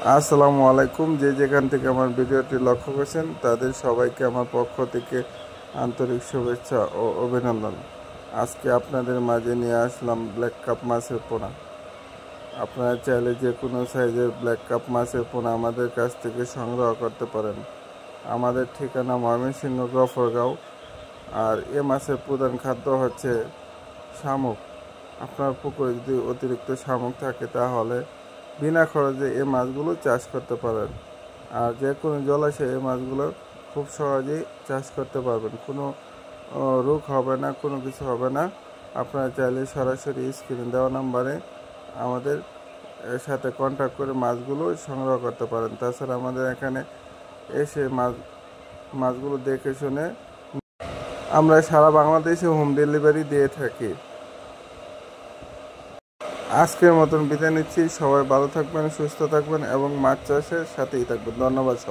আসসালামু আলাইকুম। যে যেখান থেকে আমার ভিডিওটি লক্ষ্য করছেন তাদের সবাইকে আমার পক্ষ থেকে আন্তরিক শুভেচ্ছা ও অভিনন্দন। আজকে আপনাদের মাঝে নিয়ে আসলাম ব্ল্যাক কাপ মাছের পোনা। আপনারা চাইলে যে কোনো সাইজের ব্ল্যাক কাপ মাছের পোনা আমাদের কাছ থেকে সংগ্রহ করতে পারেন। আমাদের ঠিকানা ময়মনসিংহ গফরগাঁও। আর এ মাছের প্রধান খাদ্য হচ্ছে শামুক। আপনার পুকুরে যদি অতিরিক্ত শামুক থাকে তাহলে বিনা খরচে এই মাছগুলো চাষ করতে পারেন। আর যে কোনো জলাশয়ে এই মাছগুলো খুব সহজেই চাষ করতে পারবেন, কোনো রোগ হবে না, কোনো কিছু হবে না। আপনারা চাইলে সরাসরি স্ক্রিনে দেওয়া নাম্বারে আমাদের সাথে কন্ট্যাক্ট করে মাছগুলো সংগ্রহ করতে পারেন। তাছাড়া আমাদের এখানে এসে মাছগুলো দেখে শুনে আমরা সারা বাংলাদেশে হোম ডেলিভারি দিয়ে থাকি। আজকের মতন বিদায় নিচ্ছি। সবাই ভালো থাকবেন, সুস্থ থাকবেন এবং মাছ চাষের সাথেই থাকবেন। ধন্যবাদ সবাই।